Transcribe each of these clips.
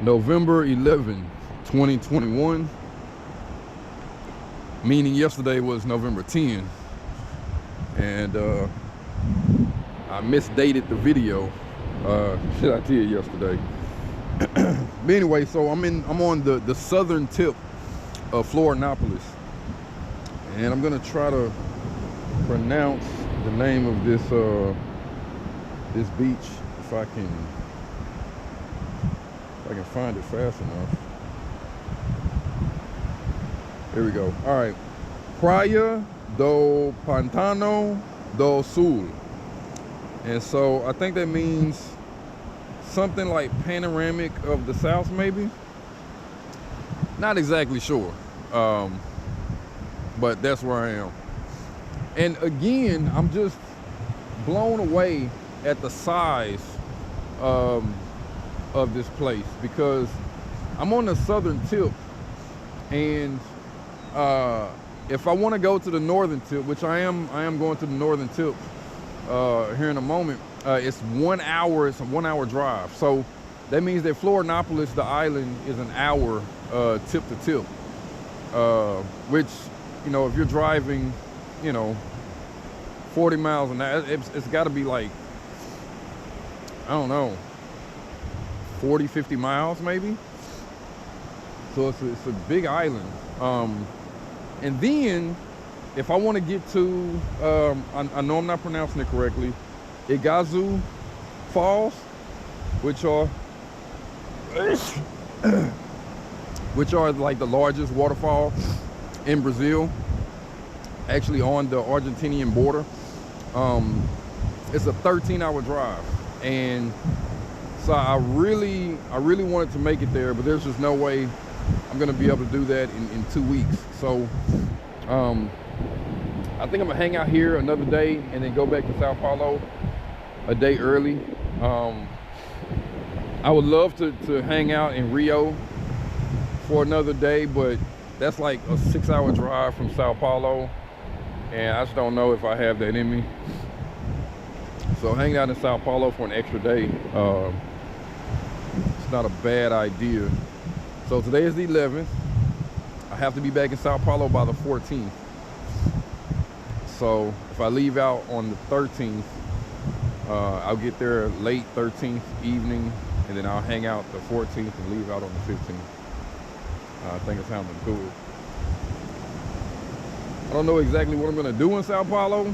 November 11, 2021, meaning yesterday was November 10, and I misdated the video. Shit, I did yesterday. But anyway, so I'm on the southern tip of Florianópolis, and I'm gonna try to pronounce the name of this beach if I can find it fast enough. Here we go. All right, Praia do Pantano do Sul, and so I think that means something like panoramic of the south, maybe. Not exactly sure, but that's where I am. And again, I'm just blown away at the size of this place, because I'm on the southern tip, and if I want to go to the northern tip, which I am going to the northern tip here in a moment, it's 1 hour. It's a 1 hour drive. So that means that Florianópolis, the island, is an hour tip to tip, which, you know, if you're driving, 40 miles an hour, it's got to be like, I don't know, 40, 50 miles maybe. So it's a big island. And then if I want to get to, I know I'm not pronouncing it correctly, Iguazu Falls, which are like the largest waterfall in Brazil, actually on the Argentinian border. It's a 13-hour drive, and so I really wanted to make it there, but there's just no way I'm gonna be able to do that in 2 weeks. So I think I'm gonna hang out here another day and then go back to Sao Paulo a day early. I would love to hang out in Rio for another day, but that's like a 6-hour drive from Sao Paulo, and I just don't know if I have that in me. So hanging out in Sao Paulo for an extra day, it's not a bad idea. So today is the 11th. I have to be back in Sao Paulo by the 14th. So if I leave out on the 13th, I'll get there late 13th evening, and then I'll hang out the 14th and leave out on the 15th. I think it's how I'm gonna do it. I don't know exactly what I'm gonna do in Sao Paulo,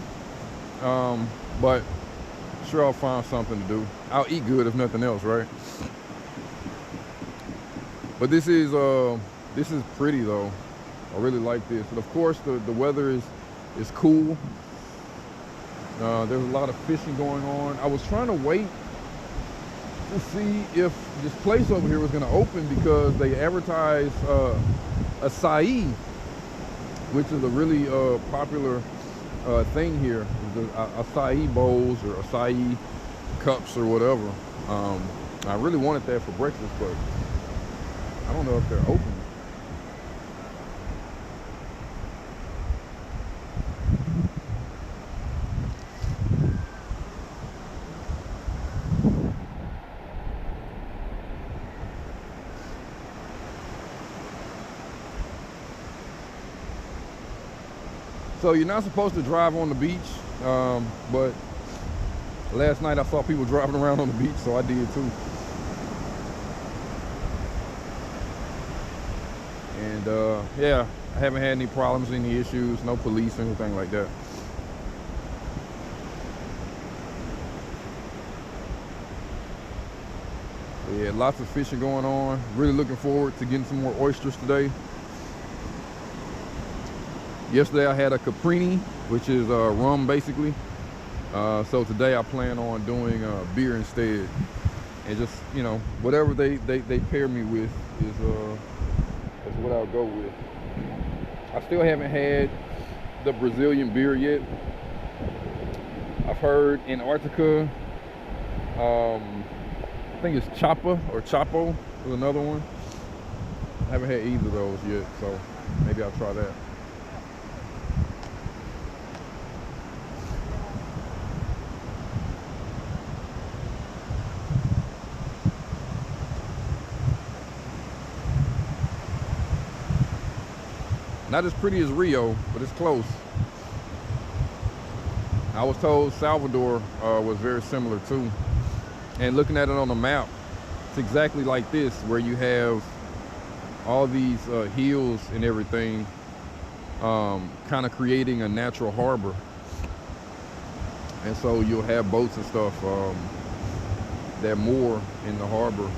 but sure I'll find something to do. I'll eat good if nothing else, right? But this is pretty though. I really like this. And of course the weather is cool. There's a lot of fishing going on. I was trying to wait to see if this place over here was going to open, because they advertise acai, which is a really popular thing here. The acai bowls or acai cups or whatever. I really wanted that for breakfast, but I don't know if they're open. So you're not supposed to drive on the beach, but last night I saw people driving around on the beach, so I did too. And yeah, I haven't had any problems, any issues, no police, anything like that. But yeah, lots of fishing going on. Really looking forward to getting some more oysters today. Yesterday I had a caprini, which is rum basically. So today I plan on doing beer instead, and just, whatever they pair me with is what I'll go with. I still haven't had the Brazilian beer yet. I've heard Antarctica. I think it's Chapa or Chapo is another one. I haven't had either of those yet, so maybe I'll try that. Not as pretty as Rio, but it's close. I was told Salvador was very similar too. And looking at it on the map, it's exactly like this, where you have all these hills and everything, kind of creating a natural harbor. And so you'll have boats and stuff that moor in the harbor.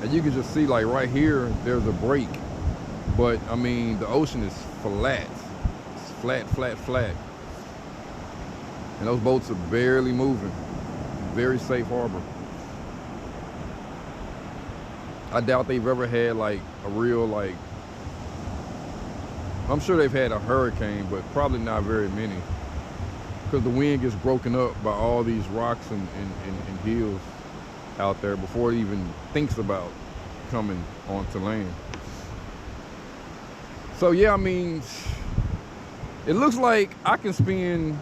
And you can just see, like right here, there's a break. But I mean, the ocean is flat. It's flat, flat, flat. And those boats are barely moving. Very safe harbor. I doubt they've ever had like a real, like, I'm sure they've had a hurricane, but probably not very many. Because the wind gets broken up by all these rocks and hills out there before it even thinks about coming onto land. So yeah, I mean, it looks like I can spend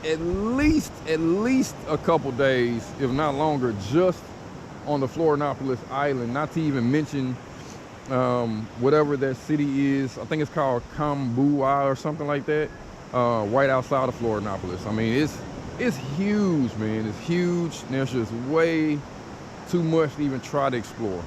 at least a couple days, if not longer, just on the Florianópolis island, not to even mention whatever that city is. I think it's called Cambuí or something like that, right outside of Florianópolis. I mean, it's huge, man. It's huge. There's just way too much to even try to explore.